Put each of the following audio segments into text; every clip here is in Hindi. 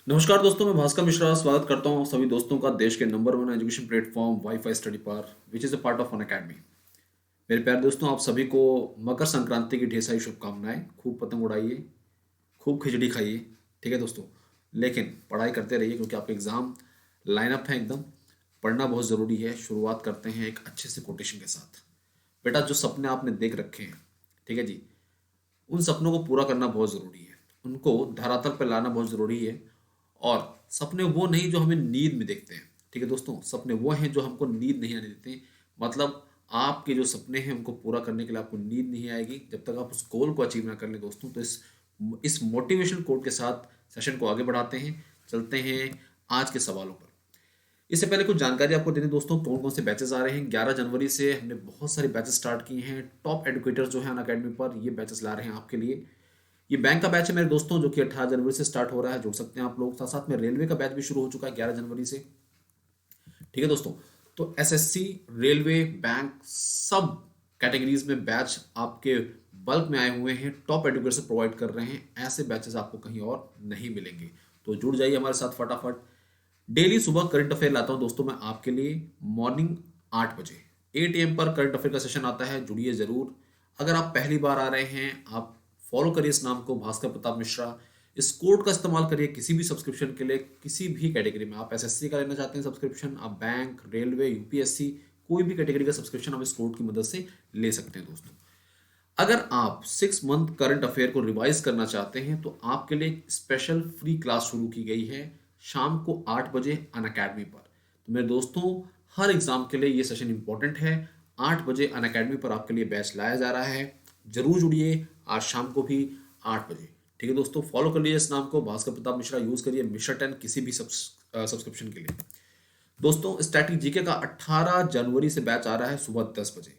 नमस्कार दोस्तों, मैं भास्कर मिश्रा स्वागत करता हूँ सभी दोस्तों का देश के number one education platform wifi study पर which is a part of Unacademy. मेरे प्यारे दोस्तों, आप सभी को मकर संक्रांति की ढेर सारी शुभकामनाएं। खूब पतंग उड़ाइए, खूब खिचड़ी खाइए, ठीक है दोस्तों। लेकिन पढ़ाई करते रहिए क्योंकि आपके एग्ज़ाम लाइनअप है एकदम। पढ़ना बहुत ज़रूरी है। शुरुआत करते हैं एक अच्छे से कोटेशन के साथ। बेटा, जो सपने आपने देख रखे हैं, ठीक है जी, उन सपनों को पूरा करना बहुत ज़रूरी है। उनको धरातल पर लाना बहुत ज़रूरी है। और सपने वो नहीं जो हमें नींद में देखते हैं, ठीक है दोस्तों। सपने वो हैं जो हमको नींद नहीं आने देते हैं। मतलब आपके जो सपने हैं उनको पूरा करने के लिए आपको नींद नहीं आएगी जब तक आप उस गोल को अचीव ना कर लें दोस्तों। तो इस मोटिवेशनल कोट के साथ सेशन को आगे बढ़ाते हैं। चलते हैं आज के सवालों पर। इससे पहले कुछ जानकारी आपको दे दें दोस्तों, कौन कौन से बैचेस आ रहे हैं। 11 जनवरी से हमने बहुत सारे बैचेस स्टार्ट किए हैं। टॉप एडुकेटर्स जो हैं अनअकैडमी पर ये बैचेस ला रहे हैं आपके लिए। ये बैंक का बैच है मेरे दोस्तों, जो कि 18 जनवरी से स्टार्ट हो रहा है। जुड़ सकते हैं आप लोग। साथ साथ में रेलवे का बैच भी शुरू हो चुका है 11 जनवरी से, ठीक है दोस्तों। तो एसएससी, रेलवे, बैंक, सब कैटेगरीज में बैच आपके बल्क में आए हुए हैं। टॉप एडुकेटर से प्रोवाइड कर रहे हैं। ऐसे बैचेस आपको कहीं और नहीं मिलेंगे। तो जुड़ जाइए हमारे साथ फटाफट। डेली सुबह करंट अफेयर लाता हूं दोस्तों मैं आपके लिए। मॉर्निंग 8 बजे 8 AM पर करंट अफेयर का सेशन आता है। जुड़िए जरूर। अगर आप पहली बार आ रहे हैं, आप फॉलो करिए इस नाम को, भास्कर प्रताप मिश्रा। इस कोड का इस्तेमाल करिए किसी भी सब्सक्रिप्शन के लिए, किसी भी कैटेगरी में। आप एसएससी का लेना चाहते हैं सब्सक्रिप्शन, आप बैंक, रेलवे, यूपीएससी, कोई भी कैटेगरी का सब्सक्रिप्शन आप इस कोड की मदद से ले सकते हैं दोस्तों। अगर आप 6 मंथ करंट अफेयर को रिवाइज करना चाहते हैं तो आपके लिए एक स्पेशल फ्री क्लास शुरू की गई है शाम को 8 बजे अन अकेडमी पर। तो मेरे दोस्तों, हर एग्जाम के लिए ये सेशन इंपॉर्टेंट है। 8 बजे अन अकेडमी पर आपके लिए बैच लाया जा रहा है। जरूर जुड़िए आज शाम को भी 8 बजे, ठीक है दोस्तों। फॉलो कर लीजिए इस नाम को, भास्कर प्रताप मिश्रा। यूज करिए मिश्रा 10 किसी भी सब्सक्रिप्शन के लिए। दोस्तों, स्टैटिक जीके का 18 जनवरी से बैच आ रहा है सुबह 10 बजे।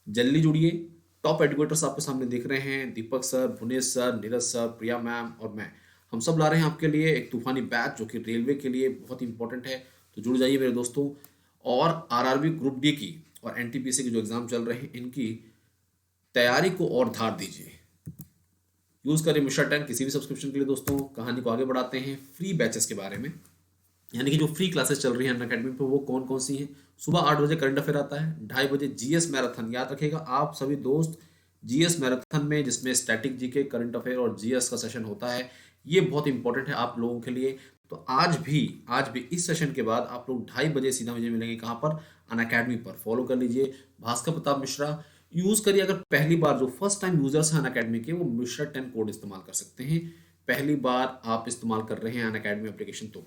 जल्दी जुड़िए। टॉप एडुकेटर्स आपके सामने दिख रहे हैं, Deepak sir, Bhuvnesh sir, Neeraj sir, Priya ma'am और मैं। हम सब ला रहे हैं आपके लिए एक तूफानी बैच जो कि रेलवे के लिए बहुत इंपॉर्टेंट है। तो जुड़ जाइए मेरे दोस्तों। और आरआरबी ग्रुप डी की और एनटीपीसी के जो एग्जाम चल रहे हैं, इनकी तैयारी को और धार दीजिए। यूज करें मिश्रा 10 किसी भी सब्सक्रिप्शन के लिए दोस्तों। कहानी को आगे बढ़ाते हैं फ्री बैचेस के बारे में। यानी कि जो फ्री क्लासेस चल रही हैं अनअकैडमी पे, वो कौन कौन सी हैं। सुबह 8 बजे करंट अफेयर आता है। 2:30 बजे जीएस मैराथन। याद रखिएगा आप सभी दोस्त, जीएस मैराथन में जिसमें स्टैटिक जीके, करंट अफेयर और जीएस का सेशन होता है, ये बहुत इंपॉर्टेंट है आप लोगों के लिए। तो आज भी इस सेशन के बाद आप लोग 2:30 बजे सीधा मुझे मिलेंगे। कहाँ पर? अनअकैडमी पर। फॉलो कर लीजिए भास्कर प्रताप मिश्रा। यूज करिए। अगर पहली बार जो फर्स्ट टाइम यूजर्स हैं अनअकैडमी के, वो मिश्रा 10 कोड इस्तेमाल कर सकते हैं। पहली बार आप इस्तेमाल कर रहे हैं अनअकैडमी एप्लीकेशन तो,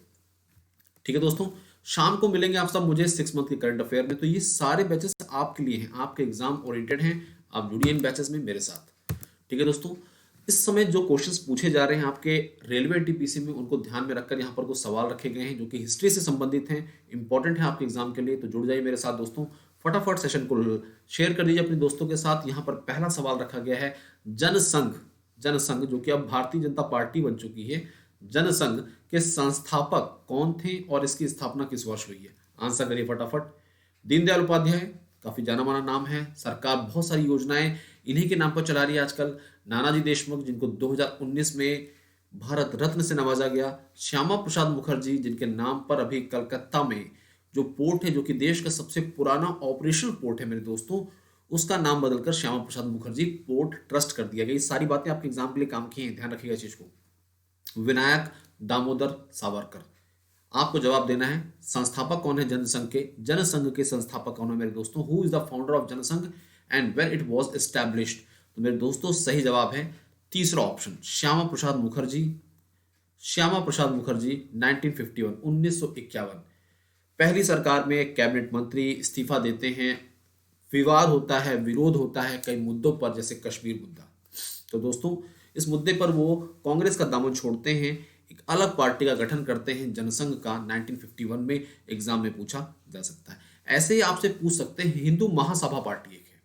ठीक है दोस्तों। शाम को मिलेंगे आप सब मुझे 6 मंथ के करंट अफेयर में। तो ये सारे बैचेस आपके लिए हैं, आपके एग्जाम ओरिएंटेड हैं। आप जुड़िए इन बैचेस में मेरे साथ, ठीक है दोस्तों। इस समय जो क्वेश्चंस पूछे जा रहे हैं आपके रेलवे टीपीसी में, उनको ध्यान में रखकर यहाँ पर कुछ सवाल रखे गए हैं जो कि हिस्ट्री से संबंधित हैं, इंपॉर्टेंट है आपके एग्जाम के लिए। तो जुड़ जाइए मेरे साथ दोस्तों। फटाफट सेशन को शेयर कर दीजिए अपने दोस्तों के साथ। यहाँ पर पहला सवाल रखा गया है, जनसंघ। जनसंघ जो कि अब भारतीय जनता पार्टी बन चुकी है, जनसंघ के संस्थापक कौन थे और इसकी स्थापना किस वर्ष हुई है? आंसर करिए फटाफट। दीनदयाल उपाध्याय, काफी जाना माना नाम है। सरकार बहुत सारी योजनाएं इन्हीं के नाम पर चला रही है आजकल। नानाजी देशमुख, जिनको 2019 में भारत रत्न से नवाजा गया। श्यामा प्रसाद मुखर्जी, जिनके नाम पर अभी कलकत्ता में जो पोर्ट है, जो कि देश का सबसे पुराना ऑपरेशनल पोर्ट है मेरे दोस्तों, उसका नाम बदलकर श्यामा प्रसाद मुखर्जी पोर्ट ट्रस्ट कर दिया गया। ये सारी बातें आपके एग्जाम के लिए काम की हैं, ध्यान रखिएगा इस चीज को। विनायक दामोदर सावरकर। आपको जवाब देना है संस्थापक कौन है जनसंघ के। जनसंघ के संस्थापक कौन है मेरे दोस्तों? Who is the founder of Jana Sangh and when it was established? तो मेरे दोस्तों, सही जवाब है तीसरा ऑप्शन, श्यामा प्रसाद मुखर्जी। श्यामा प्रसाद मुखर्जी 1951, 1951। पहली सरकार में कैबिनेट मंत्री इस्तीफा देते हैं। विवाद होता है, विरोध होता है कई मुद्दों पर, जैसे कश्मीर मुद्दा। तो दोस्तों, इस मुद्दे पर वो कांग्रेस का दामन छोड़ते हैं, एक अलग पार्टी का गठन करते हैं जनसंघ का। 1951 में एग्जाम में पूछा जा सकता है। ऐसे ही आपसे पूछ सकते हैं, हिंदू महासभा पार्टी एक है।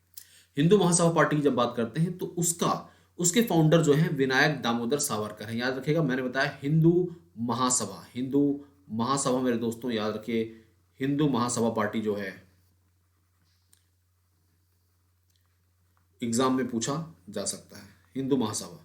हिंदू महासभा पार्टी की जब बात करते हैं तो उसके फाउंडर जो हैं विनायक दामोदर सावरकर हैं। याद रखिएगा, मैंने बताया हिंदू महासभा। हिंदू महासभा मेरे दोस्तों याद रखिए, हिंदू महासभा पार्टी जो है एग्जाम में पूछा जा सकता है, हिंदू महासभा।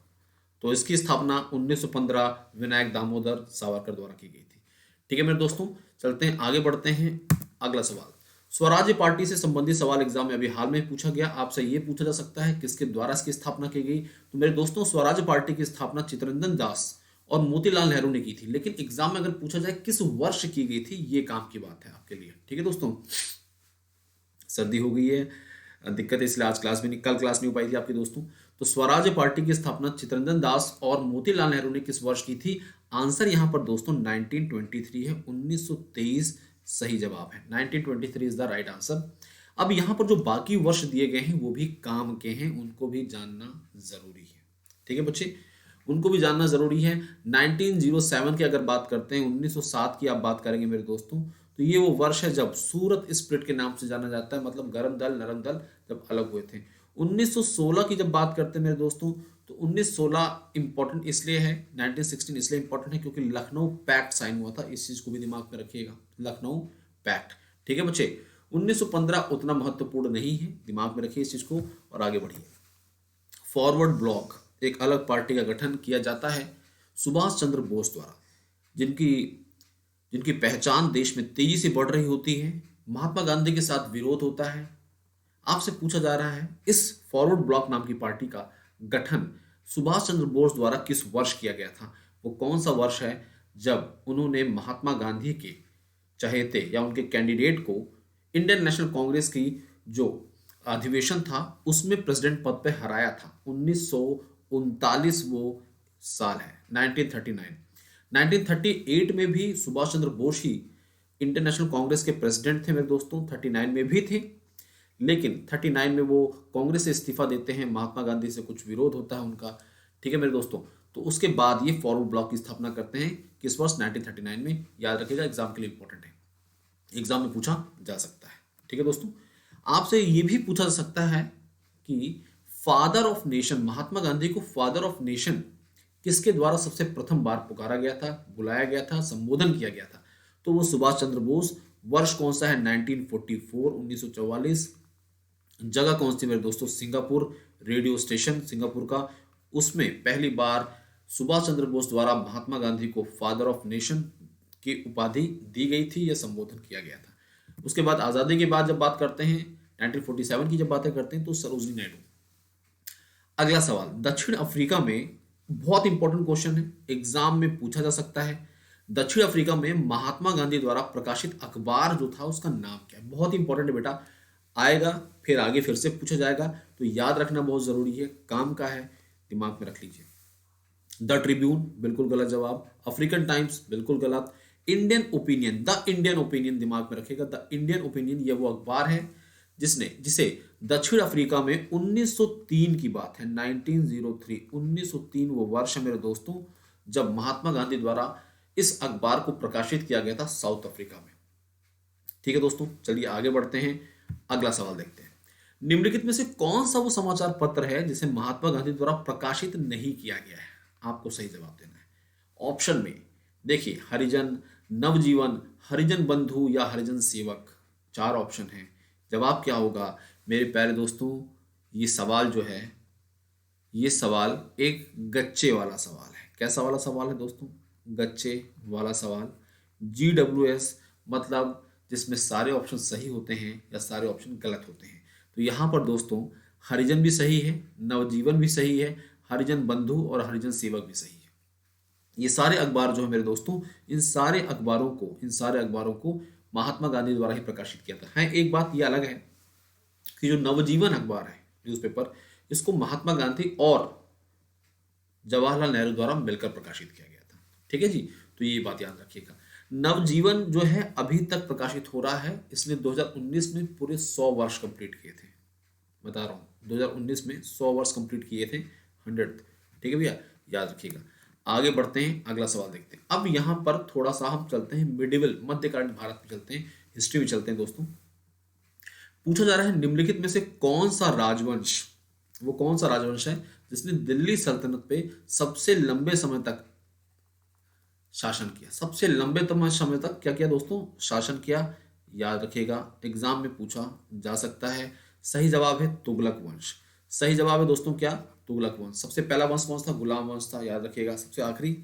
तो इसकी स्थापना 1915 विनायक दामोदर सावरकर द्वारा की गई थी। ठीक है मेरे दोस्तों, चलते हैं आगे बढ़ते हैं। अगला सवाल, स्वराज्य पार्टी से संबंधित सवाल एग्जाम में अभी हाल में पूछा गया, आपसे ये पूछा जा सकता है किसके द्वारा इसकी स्थापना की गई। तो मेरे दोस्तों, स्वराज्य पार्टी की स्थापना चित्तरंजन दास और मोतीलाल नेहरू ने की थी, लेकिन एग्जाम में अगर पूछा जाए किस वर्ष की गई थी, ये काम की बात है आपके लिए। ठीक है दोस्तों, सर्दी हो गई है, दिक्कत है, इसलिए आज क्लास भी नहीं, कल क्लास नहीं हो पाई थी आपके दोस्तों। तो स्वराज्य पार्टी की स्थापना चित्तरंजन दास और मोतीलाल नेहरू ने किस वर्ष की थी? आंसर यहां पर दोस्तों 1923 है, 1923 सही जवाब है। 1923 इज द राइट आंसर। अब यहां पर जो बाकी वर्ष दिए गए हैं वो भी काम के हैं, उनको भी जानना जरूरी है। ठीक है बच्चे, उनको भी जानना जरूरी है। 1907 की अगर बात करते हैं, 1907 की आप बात करेंगे मेरे दोस्तों, तो ये वो वर्ष है जब सूरत स्प्लिट के नाम से जाना जाता है, मतलब गर्म दल नरम दल जब अलग हुए थे। 1916 की जब बात करते हैं मेरे दोस्तों, तो 1916 इंपॉर्टेंट इसलिए है, 1916 इसलिए इंपॉर्टेंट है क्योंकि लखनऊ पैक्ट साइन हुआ था। इस चीज को भी दिमाग में रखिएगा, लखनऊ पैक्ट। ठीक है बच्चे, 1915 उतना महत्वपूर्ण नहीं है, दिमाग में रखिए इस चीज को और आगे बढ़िए। फॉरवर्ड ब्लॉक एक अलग पार्टी का गठन किया जाता है सुभाष चंद्र बोस द्वारा, जिनकी जिनकी पहचान देश में तेजी से बढ़ रही होती है। महात्मा गांधी के साथ विरोध होता है। आपसे पूछा जा रहा है इस फॉरवर्ड ब्लॉक नाम की पार्टी का गठन सुभाष चंद्र बोस द्वारा किस वर्ष किया गया था? वो कौन सा वर्ष है जब उन्होंने महात्मा गांधी के चहेते या उनके कैंडिडेट को इंडियन नेशनल कांग्रेस की जो अधिवेशन था उसमें प्रेसिडेंट पद पे हराया था? 1939 वो साल है, 1939। 1938 में भी सुभाष चंद्र बोस ही इंटरनेशनल कांग्रेस के प्रेसिडेंट थे मेरे दोस्तों, 39 में भी थे, लेकिन 39 में वो कांग्रेस से इस्तीफा देते हैं, महात्मा गांधी से कुछ विरोध होता है उनका। ठीक है मेरे दोस्तों, तो उसके बाद ये फॉरवर्ड ब्लॉक की स्थापना करते हैं किस वर्ष? 1939 में। याद रखिएगा, एग्जाम के लिए इंपॉर्टेंट है, एग्जाम में पूछा जा सकता है। ठीक है दोस्तों, आपसे ये भी पूछा जा सकता है कि father of nation, Mahatma Gandhi को फादर ऑफ नेशन किसके द्वारा सबसे प्रथम बार पुकारा गया था, बुलाया गया था, संबोधन किया गया था? तो वो सुभाष चंद्र बोस। वर्ष कौन सा है? 1944, 1944। जगह कौन सी मेरे दोस्तों? सिंगापुर, रेडियो स्टेशन सिंगापुर का, उसमें पहली बार सुभाष चंद्र बोस द्वारा महात्मा गांधी को फादर ऑफ नेशन की उपाधि दी गई थी या संबोधन किया गया था। उसके बाद आजादी के बाद जब बात करते हैं, 1947 की जब बातें करते हैं, तो सरोजिनी नायडू। अगला सवाल, दक्षिण अफ्रीका में, बहुत इंपॉर्टेंट क्वेश्चन है, एग्जाम में पूछा जा सकता है, दक्षिण अफ्रीका में महात्मा गांधी द्वारा प्रकाशित अखबार जो था उसका नाम क्या है? बहुत इंपॉर्टेंट है बेटा, आएगा फिर आगे फिर से पूछा जाएगा, तो याद रखना बहुत जरूरी है, काम का है, दिमाग में रख लीजिए। द ट्रिब्यून बिल्कुल गलत जवाब, अफ्रीकन टाइम्स बिल्कुल गलत, Indian opinion, the Indian opinion दिमाग में रखिएगा, द इंडियन ओपिनियन ये वो अखबार है जिसे दक्षिण अफ्रीका में 1903 की बात है, 1903, 1903 वो वर्ष है मेरे दोस्तों जब महात्मा गांधी द्वारा इस अखबार को प्रकाशित किया गया था साउथ अफ्रीका में। ठीक है दोस्तों, चलिए आगे बढ़ते हैं, अगला सवाल देखते हैं। निम्नलिखित में से कौन सा वो समाचार पत्र है जिसे महात्मा गांधी द्वारा प्रकाशित नहीं किया गया है? आपको सही जवाब देना है। ऑप्शन में देखिए, हरिजन, नवजीवन, हरिजन बंधु या हरिजन सेवक, 4 ऑप्शन है। जवाब क्या होगा मेरे प्यारे दोस्तों? ये सवाल जो है, ये सवाल एक गच्चे वाला सवाल है। कैसा वाला सवाल है दोस्तों? गच्चे वाला सवाल। GWS मतलब जिसमें सारे ऑप्शन सही होते हैं या सारे ऑप्शन गलत होते हैं। तो यहाँ पर दोस्तों हरिजन भी सही है, नवजीवन भी सही है, हरिजन बंधु और हरिजन सेवक भी सही है। ये सारे अखबार जो है मेरे दोस्तों, इन सारे अखबारों को महात्मा गांधी द्वारा ही प्रकाशित किया था। है, एक बात ये अलग है कि जो नवजीवन अखबार है, न्यूज़पेपर, इसको महात्मा गांधी और जवाहरलाल नेहरू द्वारा मिलकर प्रकाशित किया गया था। ठीक है जी, तो ये बात याद रखिएगा। नवजीवन जो है अभी तक प्रकाशित हो रहा है, इसने 2019 में पूरे 100 वर्ष कंप्लीट किए थे, बता रहा हूँ, 2019 में 100 वर्ष कंप्लीट किए थे, 100। ठीक है भैया, याद रखिएगा। आगे बढ़ते हैं, अगला सवाल देखते हैं। अब यहाँ पर थोड़ा सा हम चलते हैं मिडिवल, मध्यकालीन भारत में चलते हैं, हिस्ट्री में चलते हैं दोस्तों। पूछा जा रहा है निम्नलिखित में से कौन सा राजवंश, वो कौन सा राजवंश है जिसने दिल्ली सल्तनत पे सबसे लंबे समय तक शासन किया? सबसे लंबे समय तक क्या किया दोस्तों? शासन किया। याद रखिएगा, एग्जाम में पूछा जा सकता है। सही जवाब है तुगलक वंश। सही जवाब है दोस्तों क्या? तुगलक वंश। सबसे पहला वंश कौन था? गुलाम वंश था, याद रखिएगा। सबसे आखिरी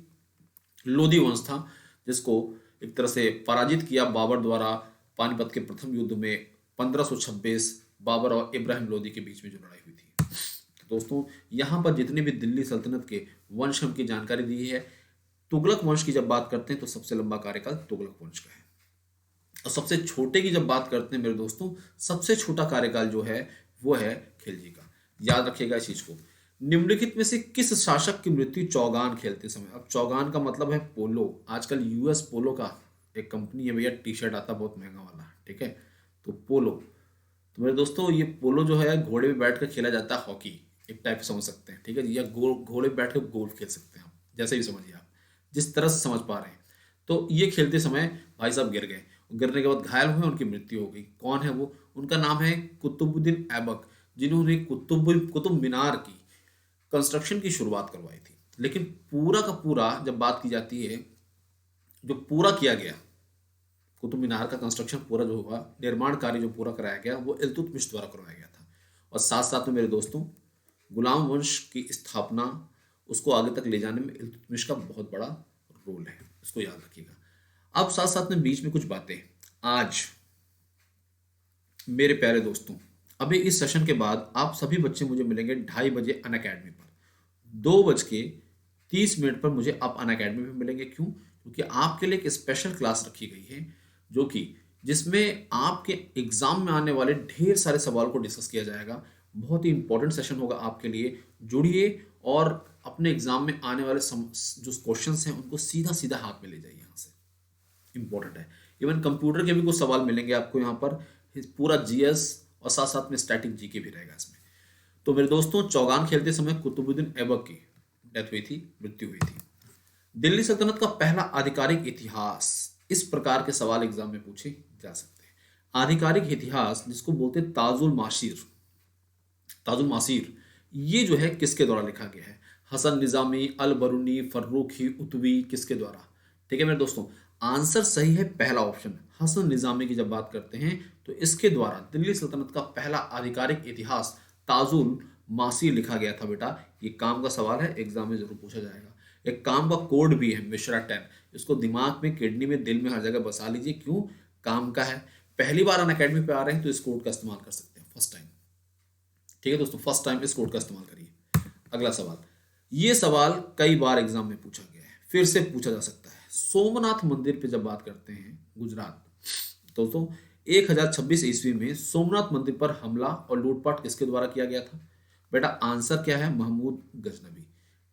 लोधी वंश था, जिसको एक तरह से पराजित किया बाबर द्वारा पानीपत के प्रथम युद्ध में 1526, बाबर और इब्राहिम लोदी के बीच में जो लड़ाई हुई थी। तो दोस्तों यहाँ पर जितने भी दिल्ली सल्तनत के वंश की जानकारी दी है, तुगलक वंश की जब बात करते हैं तो सबसे लंबा कार्यकाल तुगलक वंश का है। और सबसे छोटे की जब बात करते हैं मेरे दोस्तों, सबसे छोटा कार्यकाल जो है वो है खिलजी का। याद रखिएगा इस चीज को। निम्नलिखित में से किस शासक की मृत्यु चौगान खेलते समय? अब चौगान का मतलब है पोलो। आजकल यूएस पोलो का एक कंपनी है भैया, टी शर्ट आता बहुत महंगा वाला, ठीक है। तो पोलो, तो मेरे दोस्तों ये पोलो जो है घोड़े पे बैठ कर खेला जाता है, हॉकी एक टाइप समझ सकते हैं, ठीक है जी। या घोड़े पे बैठ कर गोल्फ खेल सकते हैं आप, जैसे भी समझिए आप, जिस तरह से समझ पा रहे हैं। तो ये खेलते समय भाई साहब गिर गए, गिरने के बाद घायल हुए, उनकी मृत्यु हो गई। कौन है वो? उनका नाम है कुतुबुद्दीन ऐबक, जिन्होंने कुतुब मीनार की कंस्ट्रक्शन की शुरुआत करवाई थी। लेकिन पूरा का पूरा जब बात की जाती है, जो पूरा किया गया कुतुब मीनार का कंस्ट्रक्शन, पूरा जो हुआ निर्माण कार्य जो पूरा कराया गया, वो इल्तुतमिश द्वारा करवाया गया था। और साथ साथ में मेरे दोस्तों गुलाम वंश की स्थापना, उसको आगे तक ले जाने में इल्तुतमिश का बहुत बड़ा रोल है, इसको याद रखिएगा। अब साथ साथ में बीच में कुछ बातें आज मेरे प्यारे दोस्तों, अभी इस सेशन के बाद आप सभी बच्चे मुझे मिलेंगे 2:30 बजे अनअकैडमी पर। 2:30 पर मुझे आप अनअकैडमी में मिलेंगे। क्यों? क्योंकि आपके लिए एक स्पेशल क्लास रखी गई है, जो कि जिसमें आपके एग्जाम में आने वाले ढेर सारे सवाल को डिस्कस किया जाएगा। बहुत ही इंपॉर्टेंट सेशन होगा आपके लिए। जुड़िए और अपने एग्जाम में आने वाले जो क्वेश्चंस हैं उनको सीधा सीधा हाथ में ले जाइए यहाँ से। इंपॉर्टेंट है। इवन कंप्यूटर के भी कुछ सवाल मिलेंगे आपको यहाँ पर, पूरा जीएस और साथ साथ में स्टैटिक जीके भी रहेगा इसमें। तो मेरे दोस्तों चौगान खेलते समय कुतुबुद्दीन ऐबक की डेथ हुई थी, मृत्यु हुई थी। दिल्ली सल्तनत का पहला आधिकारिक इतिहास, इस प्रकार के सवाल एग्जाम में पूछे जा सकते हैं। आधिकारिक इतिहास जिसको बोलते हैं ताजुल माशीर, ताजुल मासीर, ये जो है किसके द्वारा लिखा गया है? हसन निजामी, अल बरूनी, फर्रुखी, उतवी, किसके द्वारा? ठीक है मेरे दोस्तों, आंसर सही है पहला ऑप्शन, हसन निजामी की जब बात करते हैं तो इसके द्वारा दिल्ली सल्तनत का पहला आधिकारिक इतिहास ताजुल मासीर लिखा गया था बेटा। ये काम का सवाल है, एग्जाम में जरूर पूछा जाएगा। एक काम का कोड भी है मिश्रा 10, इसको दिमाग में, किडनी में, दिल में, हर जगह बसा लीजिए। क्यों? काम का है। पहली बार अन अकेडमी पे आ रहे हैं तो इस कोड का इस्तेमाल कर सकते हैं, फर्स्ट टाइम। ठीक है दोस्तों, फर्स्ट टाइम इस कोड का इस्तेमाल करिए। अगला सवाल, ये सवाल कई बार एग्जाम में पूछा गया है, फिर से पूछा जा सकता है। सोमनाथ मंदिर पे जब बात करते हैं गुजरात, दोस्तों 1026 ईस्वी में सोमनाथ मंदिर पर हमला और लूटपाट किसके द्वारा किया गया था? बेटा आंसर क्या है? महमूद गजनबी।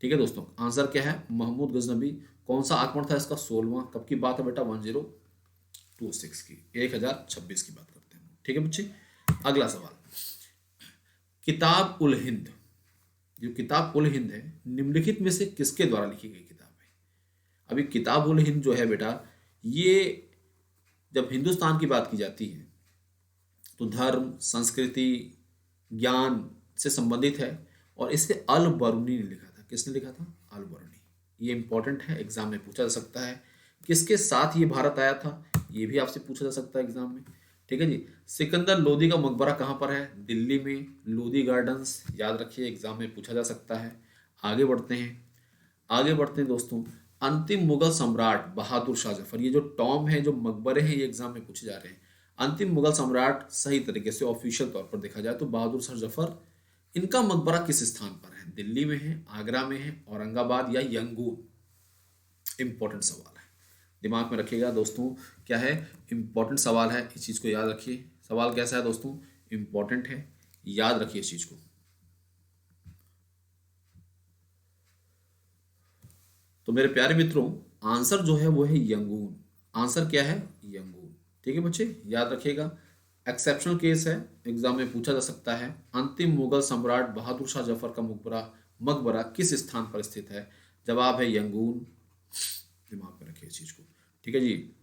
ठीक है दोस्तों, आंसर क्या है? महमूद गजनबी। कौन सा आक्रमण था इसका? 16वां। कब की बात है बेटा? 1026 की, 1026 की बात करते हैं। ठीक है बच्चे, अगला सवाल, किताब उल हिंद, जो किताब उल हिंद है निम्नलिखित में से किसके द्वारा लिखी गई किताब है? अभी किताब उल हिंद जो है बेटा, ये जब हिंदुस्तान की बात की जाती है तो धर्म, संस्कृति, ज्ञान से संबंधित है। और इसे अल बरूनी ने लिखा था। किसने लिखा था? अल बरूनी। ये इंपॉर्टेंट है, एग्जाम में पूछा जा सकता है। किसके साथ ये भारत आया था? ये भी आपसे पूछा जा सकता है एग्जाम में। ठीक है जी। सिकंदर लोदी का मकबरा कहाँ पर है? दिल्ली में, लोदी गार्डन्स। याद रखिए, एग्जाम में पूछा जा सकता है। आगे बढ़ते हैं, आगे बढ़ते हैं दोस्तों। अंतिम मुगल सम्राट बहादुर शाह जफर, ये जो टॉम है, जो मकबरे हैं, ये एग्जाम में पूछे जा रहे हैं। अंतिम मुगल सम्राट सही तरीके से ऑफिशियल तौर पर देखा जाए तो बहादुर शाह जफर, इनका मकबरा किस स्थान पर है? दिल्ली में है, आगरा में है, औरंगाबाद या यंगून? इंपॉर्टेंट सवाल है, दिमाग में रखिएगा दोस्तों। क्या है? इंपॉर्टेंट सवाल है, इस चीज को याद रखिए। सवाल कैसा है दोस्तों? इंपॉर्टेंट है, याद रखिए इस चीज को। तो मेरे प्यारे मित्रों, आंसर जो है वो है यंगून। आंसर क्या है? यंगून। ठीक है बच्चे, याद रखिएगा। एक्सेप्शनल केस है, एग्जाम में पूछा जा सकता है। अंतिम मुगल सम्राट बहादुर शाह जफर का मकबरा मकबरा किस स्थान पर स्थित है? जवाब है यंगून। दिमाग में रखिए इस चीज को। ठीक है जी।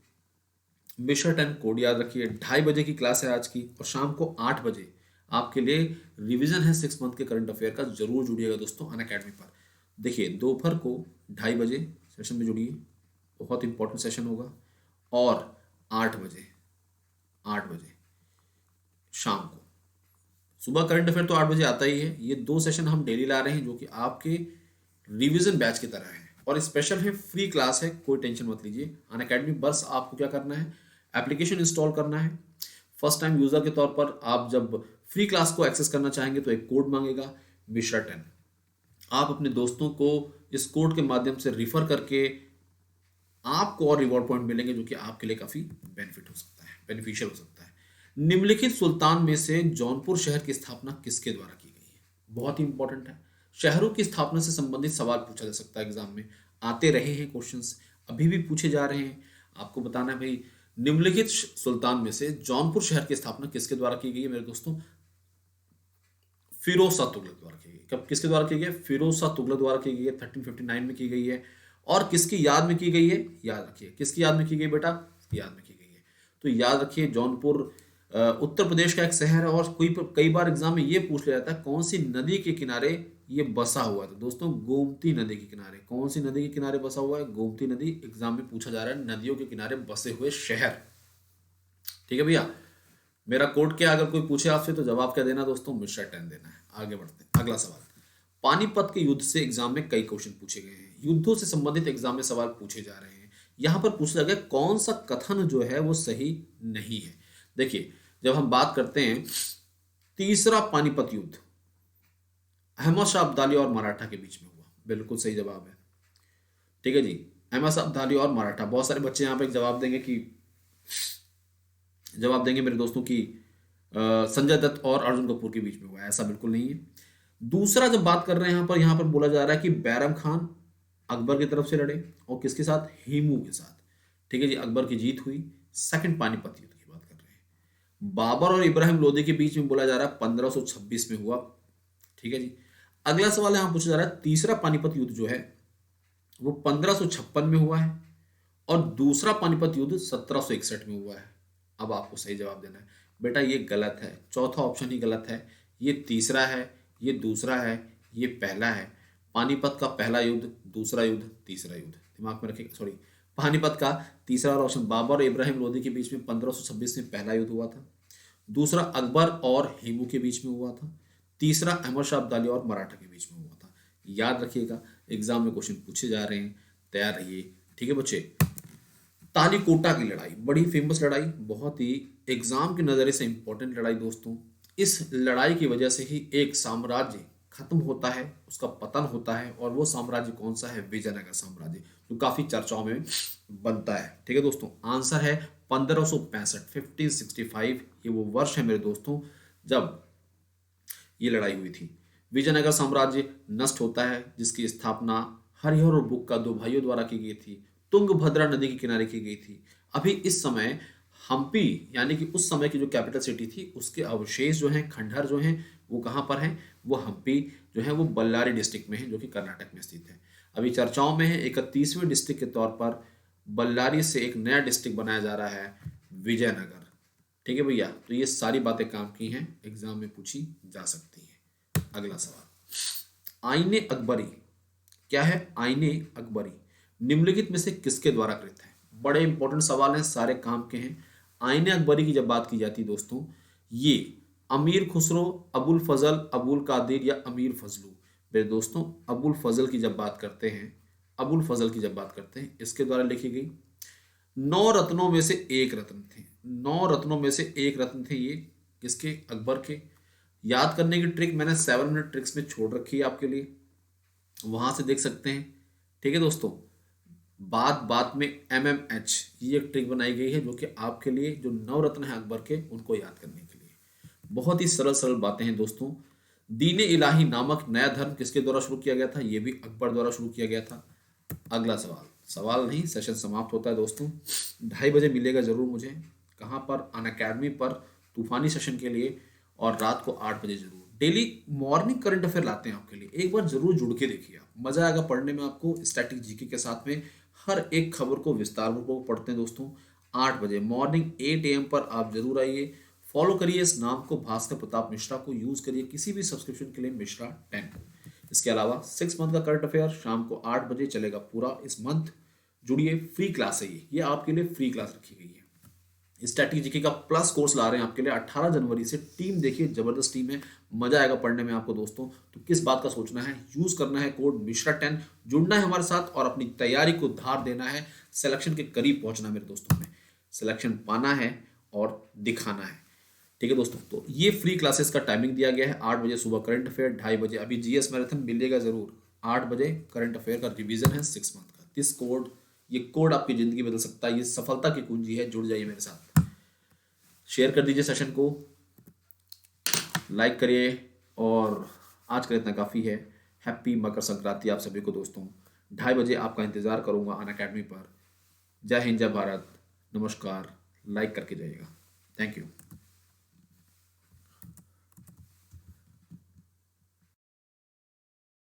मिश्र 10 कोड याद रखिए। 2:30 बजे की क्लास है आज की, और शाम को 8 बजे आपके लिए रिवीजन है 6 मंथ के करंट अफेयर का। जरूर जुड़िएगा दोस्तों अन अकेडमी पर। देखिए दोपहर को 2:30 बजे सेशन में जुड़िए, बहुत इंपॉर्टेंट सेशन होगा। और 8 बजे, 8 बजे शाम को सुबह करंट अफेयर तो 8 बजे आता ही है। ये 2 सेशन हम डेली ला रहे हैं जो कि आपके रिवीजन बैच की तरह है और स्पेशल है, फ्री क्लास है, कोई टेंशन मत लीजिए। अनअकैडमी बस आपको क्या करना है, एप्लीकेशन इंस्टॉल करना है। फर्स्ट टाइम यूजर के तौर पर आप जब फ्री क्लास को एक्सेस करना चाहेंगे तो एक कोड मांगेगा, मिश्रा 10। आप अपने दोस्तों को इस कोड के माध्यम से रिफर करके आपको और रिवॉर्ड पॉइंट मिलेंगे जो कि आपके लिए काफी बेनिफिट हो सकता है, बेनिफिशियल हो सकता है। निम्नलिखित सुल्तान में से जौनपुर शहर की स्थापना किसके द्वारा की गई है? बहुत ही इंपॉर्टेंट है। शहरों की स्थापना से संबंधित सवाल पूछा जा सकता है एग्जाम में, आते रहे हैं क्वेश्चंस, अभी भी पूछे जा रहे हैं। आपको बताना है भाई, निम्नलिखित सुल्तान में से जौनपुर शहर की स्थापना किसके द्वारा की गई है मेरे दोस्तों? फिरोज शाह तुगलक द्वारा की गई। कब, किसके द्वारा की गई है? फिरोज शाह तुगलक द्वारा की गई है, 1359 में की गई है। और किसकी याद में की गई है? याद रखिए, किसकी याद में की गई बेटा? याद में की गई है। तो याद रखिए, जौनपुर उत्तर प्रदेश का एक शहर है और कई बार एग्जाम में ये पूछ लिया जाता है कौन सी नदी के किनारे ये बसा हुआ है। तो दोस्तों, गोमती नदी के किनारे। कौन सी नदी के किनारे बसा हुआ है? गोमती नदी। एग्जाम में पूछा जा रहा है नदियों के किनारे बसे हुए शहर। ठीक है भैया, मेरा कोड क्या, अगर कोई पूछे आपसे तो जवाब क्या देना दोस्तों? मिश्रा 10 देना है। आगे बढ़ते हैं, अगला सवाल। पानीपत के युद्ध से एग्जाम में कई क्वेश्चन पूछे गए हैं, युद्धों से संबंधित एग्जाम में सवाल पूछे जा रहे हैं। यहां पर पूछा गया कौन सा कथन जो है वो सही नहीं है। देखिए, जब हम बात करते हैं तीसरा पानीपत युद्ध अहमद शाह अब्दाली और मराठा के बीच में हुआ, बिल्कुल सही जवाब है। ठीक है जी, अहमद शाह अब्दाली और मराठा। बहुत सारे बच्चे यहाँ पे जवाब देंगे कि मेरे दोस्तों की संजय दत्त और अर्जुन कपूर के बीच में हुआ है। ऐसा बिल्कुल नहीं है। दूसरा जब बात कर रहे हैं यहाँ पर बोला जा रहा है कि बैरम खान अकबर की तरफ से लड़े और किसके साथ? हेमू के साथ। ठीक है जी, अकबर की जीत हुई। सेकंड पानीपत युद्ध की बात कर रहे हैं। बाबर और इब्राहिम लोदी के बीच में बोला जा रहा है 1526 में हुआ। ठीक है जी। अगला सवाल यहां पूछा जा रहा है तीसरा पानीपत युद्ध जो है वो 1556 में हुआ है और दूसरा पानीपत युद्ध 1761 में हुआ है। अब आपको सही जवाब देना है बेटा। ये गलत है, चौथा ऑप्शन ही गलत है। ये तीसरा है, ये दूसरा है, ये पहला है। पानीपत का पहला युद्ध, दूसरा युद्ध, तीसरा युद्ध, दिमाग में रखिएगा। सॉरी, पानीपत का तीसरा और ऑप्शन बाबर और इब्राहिम लोदी के बीच में 1526 में पहला युद्ध हुआ था। दूसरा अकबर और हेमू के बीच में हुआ था। तीसरा अहमद शाह अब्दाली और मराठा के बीच में हुआ था। याद रखिएगा, एग्जाम में क्वेश्चन पूछे जा रहे हैं, तैयार रहिए। ठीक है बच्चे। तालीकोटा की लड़ाई, बड़ी फेमस लड़ाई, बहुत ही एग्जाम के नजरिए से इंपॉर्टेंट लड़ाई दोस्तों। इस लड़ाई की वजह से ही एक साम्राज्य खत्म होता है, उसका पतन होता है। और वो साम्राज्य कौन सा है? विजयनगर साम्राज्य, जो काफी चर्चाओं में बनता है। ठीक है दोस्तों, आंसर है 1565, 1565। ये वो वर्ष है मेरे दोस्तों जब ये लड़ाई हुई थी। विजयनगर साम्राज्य नष्ट होता है, जिसकी स्थापना हरिहर और बुक्का, दो भाइयों द्वारा की गई थी। तुंगभद्रा नदी के किनारे की गई थी। अभी इस समय हम्पी, यानी कि उस समय की जो कैपिटल सिटी थी, उसके अवशेष जो हैं, खंडहर जो हैं, वो कहाँ पर हैं? वो हम्पी जो है वो बल्लारी डिस्ट्रिक्ट में है, जो कि कर्नाटक में स्थित है। अभी चर्चाओं में है 31वें डिस्ट्रिक्ट के तौर पर बल्लारी से एक नया डिस्ट्रिक्ट बनाया जा रहा है, विजयनगर। ठीक है भैया, तो ये सारी बातें काम की हैं, एग्जाम में पूछी जा सकती हैं। अगला सवाल, आईने अकबरी क्या है? आईने अकबरी निम्नलिखित में से किसके द्वारा कृत है? बड़े इंपॉर्टेंट सवाल हैं, सारे काम के हैं। आईने अकबरी की जब बात की जाती है दोस्तों, ये अमीर खुसरो, अबुल फजल, अबुल कादिर या अमीर फजलू। मेरे दोस्तों, अबुल फजल की जब बात करते हैं, अबुल फजल की जब बात करते हैं, इसके द्वारा लिखी गई। 9 रत्नों में से एक रत्न थे, 9 रत्नों में से एक रत्न थे ये किसके? अकबर के। याद करने की ट्रिक मैंने 7 मिनट ट्रिक्स में छोड़ रखी है आपके लिए, वहां से देख सकते हैं। ठीक है दोस्तों, बात बात में MMH, ये एक ट्रिक बनाई गई है जो कि आपके लिए, जो 9 रत्न है अकबर के, उनको याद करने के लिए। बहुत ही सरल सरल बातें हैं दोस्तों। दीन इलाही नामक नया धर्म किसके द्वारा शुरू किया गया था? ये भी अकबर द्वारा शुरू किया गया था। अगला सवाल, सवाल नहीं, सेशन समाप्त होता है दोस्तों। 2:30 बजे मिलेगा जरूर मुझे। कहाँ पर? अनअकैडमी पर, तूफानी सेशन के लिए। और रात को 8 बजे जरूर डेली मॉर्निंग करंट अफेयर लाते हैं आपके लिए। एक बार जरूर जुड़ के देखिए, आप मजा आएगा पढ़ने में आपको। स्टैटिक जीके के साथ में हर एक खबर को विस्तार पूर्वक पढ़ते हैं दोस्तों। 8 बजे मॉर्निंग 8 AM पर आप जरूर आइए। फॉलो करिए इस नाम को, भास्कर प्रताप मिश्रा को यूज करिए किसी भी सब्सक्रिप्शन के लिए, मिश्रा 10। इसके अलावा 6 मंथ का करंट अफेयर शाम को 8 बजे चलेगा पूरा इस मंथ। जुड़िए, फ्री क्लास है ये आपके लिए फ्री क्लास रखी गई है। स्ट्रैटेजी का प्लस कोर्स ला रहे हैं आपके लिए 18 जनवरी से। टीम देखिए, जबरदस्त टीम है, मजा आएगा पढ़ने में आपको दोस्तों। तो किस बात का सोचना है, यूज करना है कोड मिश्रा 10, जुड़ना है हमारे साथ और अपनी तैयारी को धार देना है, सिलेक्शन के करीब पहुंचना है मेरे दोस्तों में, सिलेक्शन पाना है और दिखाना है। ठीक है दोस्तों, तो ये फ्री क्लासेस का टाइमिंग दिया गया है, 8 बजे सुबह करंट अफेयर, 2:30 बजे अभी जीएस मैराथन मिलेगा जरूर, 8 बजे करंट अफेयर का रिवीजन है 6 मंथ का। दिस कोड, ये कोड आपकी जिंदगी बदल सकता है, ये सफलता की कुंजी है। जुड़ जाइए मेरे साथ, शेयर कर दीजिए सेशन को, लाइक करिए, और आज का इतना काफ़ी है। हैप्पी मकर संक्रांति आप सभी को दोस्तों। 2:30 बजे आपका इंतज़ार करूंगा अन अकेडमी पर। जय हिंद, जय भारत, नमस्कार। लाइक करके जाइएगा। Thank you.